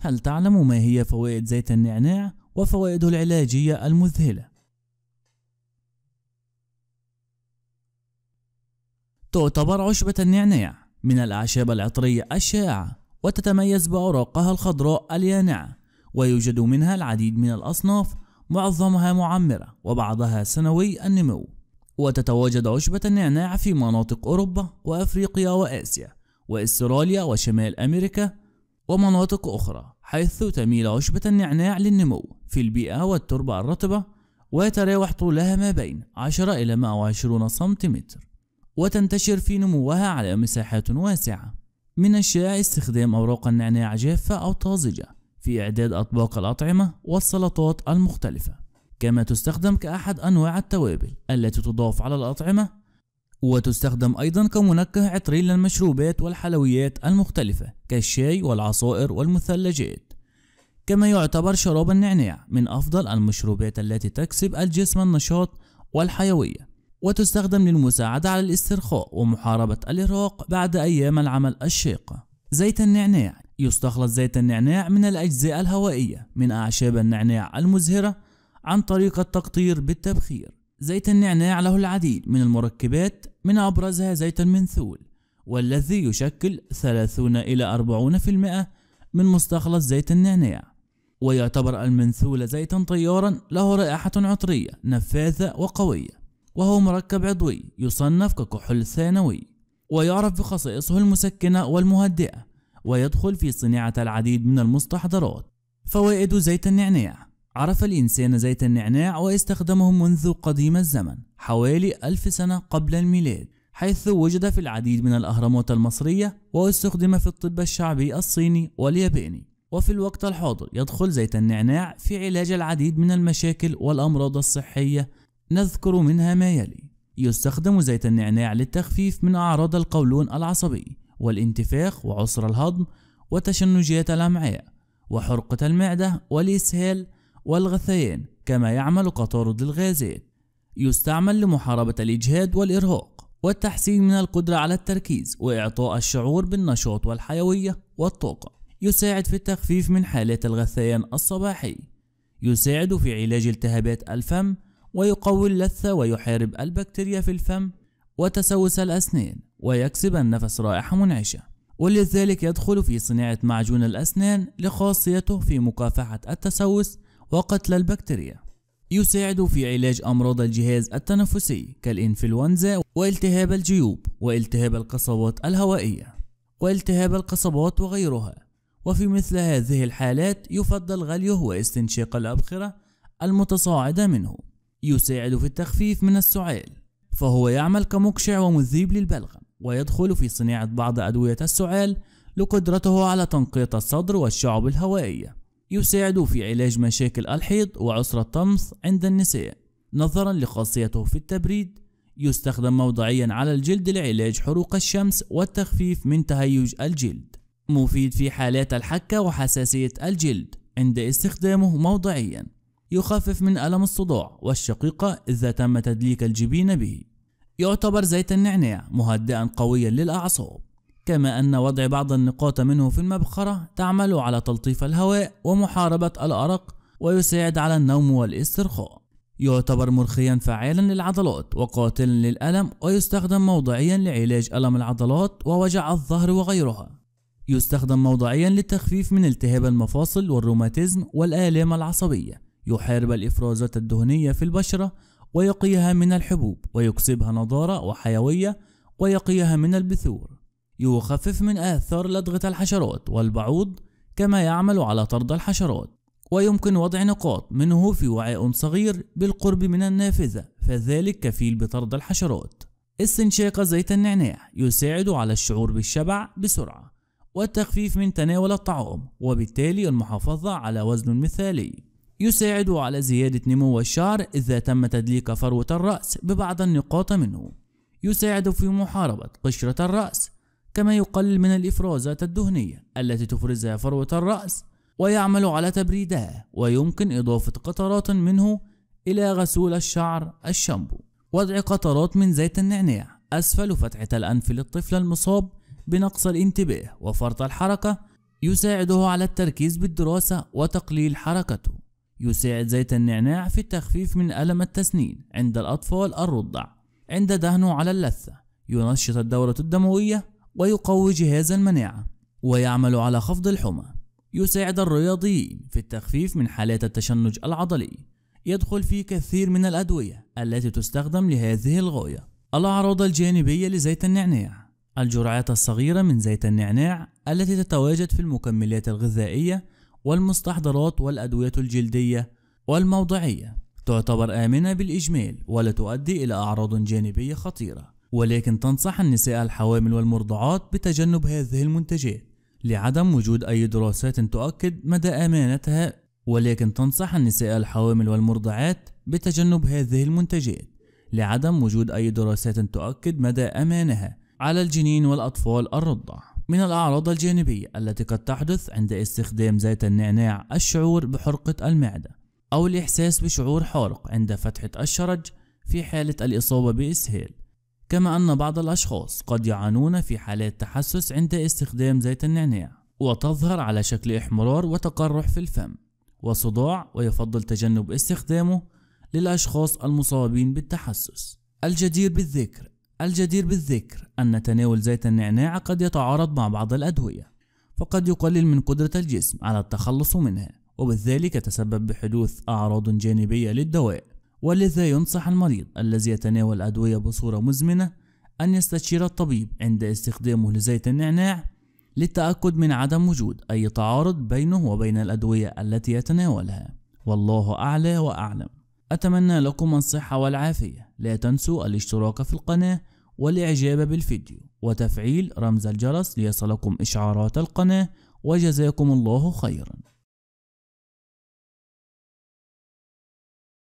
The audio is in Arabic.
هل تعلم ما هي فوائد زيت النعناع وفوائده العلاجية المذهلة؟ تعتبر عشبة النعناع من الأعشاب العطرية الشائعة، وتتميز بأوراقها الخضراء اليانعة، ويوجد منها العديد من الأصناف، معظمها معمرة وبعضها سنوي النمو. وتتواجد عشبة النعناع في مناطق أوروبا وأفريقيا وآسيا وأستراليا وشمال أمريكا ومناطق أخرى، حيث تميل عشبة النعناع للنمو في البيئة والتربة الرطبة، ويتراوح طولها ما بين 10 إلى 120 سنتيمتر، وتنتشر في نموها على مساحات واسعة. من الشائع استخدام أوراق النعناع جافة أو طازجة في إعداد أطباق الأطعمة والسلطات المختلفة، كما تستخدم كأحد أنواع التوابل التي تضاف على الأطعمة، وتستخدم أيضا كمنكه عطري للمشروبات والحلويات المختلفة كالشاي والعصائر والمثلجات. كما يعتبر شراب النعناع من أفضل المشروبات التي تكسب الجسم النشاط والحيوية، وتستخدم للمساعدة على الاسترخاء ومحاربة الإرهاق بعد أيام العمل الشاقة. زيت النعناع: يستخلص زيت النعناع من الأجزاء الهوائية من أعشاب النعناع المزهرة عن طريق التقطير بالتبخير. زيت النعناع له العديد من المركبات، من أبرزها زيت المنثول، والذي يشكل 30 إلى 40% من مستخلص زيت النعناع. ويعتبر المنثول زيتا طيارا له رائحة عطرية نفاذة وقوية، وهو مركب عضوي يصنف ككحول ثانوي، ويعرف بخصائصه المسكنة والمهدئة، ويدخل في صناعة العديد من المستحضرات. فوائد زيت النعناع: عرف الإنسان زيت النعناع واستخدمه منذ قديم الزمن حوالي 1000 سنة قبل الميلاد، حيث وجد في العديد من الأهرامات المصرية، واستخدم في الطب الشعبي الصيني والياباني. وفي الوقت الحاضر يدخل زيت النعناع في علاج العديد من المشاكل والأمراض الصحية، نذكر منها ما يلي: يستخدم زيت النعناع للتخفيف من أعراض القولون العصبي والانتفاخ وعسر الهضم وتشنجات الأمعاء وحرقة المعدة والإسهال والغثيان، كما يعمل كطارد للغازات. يستعمل لمحاربة الإجهاد والإرهاق والتحسين من القدرة على التركيز وإعطاء الشعور بالنشاط والحيوية والطاقة. يساعد في التخفيف من حالات الغثيان الصباحي. يساعد في علاج التهابات الفم، ويقوي اللثة ويحارب البكتيريا في الفم وتسوس الأسنان، ويكسب النفس رائحة منعشة، ولذلك يدخل في صناعة معجون الأسنان لخاصيته في مكافحة التسوس وقتل البكتيريا. يساعد في علاج أمراض الجهاز التنفسي كالإنفلونزا والتهاب الجيوب والتهاب القصبات الهوائية والتهاب القصبات وغيرها. وفي مثل هذه الحالات يفضل غليه واستنشاق الأبخرة المتصاعدة منه. يساعد في التخفيف من السعال، فهو يعمل كمقشع ومذيب للبلغم، ويدخل في صناعة بعض أدوية السعال لقدرته على تنقية الصدر والشعب الهوائية. يساعد في علاج مشاكل الحيض وعسر الطمث عند النساء نظرا لخاصيته في التبريد. يستخدم موضعيا على الجلد لعلاج حروق الشمس والتخفيف من تهيج الجلد. مفيد في حالات الحكة وحساسية الجلد عند استخدامه موضعيا. يخفف من ألم الصداع والشقيقة إذا تم تدليك الجبين به. يعتبر زيت النعناع مهدئا قويا للأعصاب، كما أن وضع بعض النقاط منه في المبخرة تعمل على تلطيف الهواء ومحاربة الأرق، ويساعد على النوم والاسترخاء. يعتبر مرخيا فعالا للعضلات وقاتلا للألم، ويستخدم موضعيا لعلاج ألم العضلات ووجع الظهر وغيرها. يستخدم موضعيا للتخفيف من التهاب المفاصل والروماتيزم والآلام العصبية. يحارب الإفرازات الدهنية في البشرة ويقيها من الحبوب، ويكسبها نضارة وحيوية، ويقيها من البثور. يخفف من آثار لدغة الحشرات والبعوض، كما يعمل على طرد الحشرات. ويمكن وضع نقاط منه في وعاء صغير بالقرب من النافذة، فذلك كفيل بطرد الحشرات. استنشاق زيت النعناع يساعد على الشعور بالشبع بسرعة والتخفيف من تناول الطعام، وبالتالي المحافظة على وزن مثالي. يساعد على زيادة نمو الشعر إذا تم تدليك فروة الرأس ببعض النقاط منه. يساعد في محاربة قشرة الرأس، كما يقلل من الإفرازات الدهنية التي تفرزها فروة الرأس، ويعمل على تبريدها، ويمكن إضافة قطرات منه إلى غسول الشعر الشامبو. وضع قطرات من زيت النعناع أسفل فتحة الأنف للطفل المصاب بنقص الانتباه وفرط الحركة يساعده على التركيز بالدراسة وتقليل حركته. يساعد زيت النعناع في التخفيف من ألم التسنين عند الأطفال الرضع عند دهنه على اللثة. ينشط الدورة الدموية ويقوي جهاز المناعة، ويعمل على خفض الحمى. يساعد الرياضيين في التخفيف من حالات التشنج العضلي. يدخل فيه كثير من الأدوية التي تستخدم لهذه الغاية. الأعراض الجانبية لزيت النعناع: الجرعات الصغيرة من زيت النعناع التي تتواجد في المكملات الغذائية والمستحضرات والأدوية الجلدية والموضعية تعتبر آمنة بالإجمال ولا تؤدي إلى أعراض جانبية خطيرة، ولكن تنصح النساء الحوامل والمرضعات بتجنب هذه المنتجات لعدم وجود أي دراسات تؤكد مدى أمانتها. على الجنين والأطفال الرضع. من الأعراض الجانبية التي قد تحدث عند استخدام زيت النعناع: الشعور بحرقة المعدة أو الإحساس بشعور حارق عند فتحة الشرج في حالة الإصابة بإسهال. كما أن بعض الأشخاص قد يعانون في حالات تحسس عند استخدام زيت النعناع، وتظهر على شكل إحمرار وتقرح في الفم وصداع، ويفضل تجنب استخدامه للأشخاص المصابين بالتحسس. الجدير بالذكر أن تناول زيت النعناع قد يتعارض مع بعض الأدوية، فقد يقلل من قدرة الجسم على التخلص منها، وبذلك يتسبب بحدوث أعراض جانبية للدواء. ولذا ينصح المريض الذي يتناول الأدوية بصورة مزمنة أن يستشير الطبيب عند استخدامه لزيت النعناع للتأكد من عدم وجود أي تعارض بينه وبين الأدوية التي يتناولها. والله أعلى وأعلم. أتمنى لكم الصحة والعافية. لا تنسوا الاشتراك في القناة والإعجاب بالفيديو وتفعيل رمز الجرس ليصلكم إشعارات القناة، وجزاكم الله خيرا.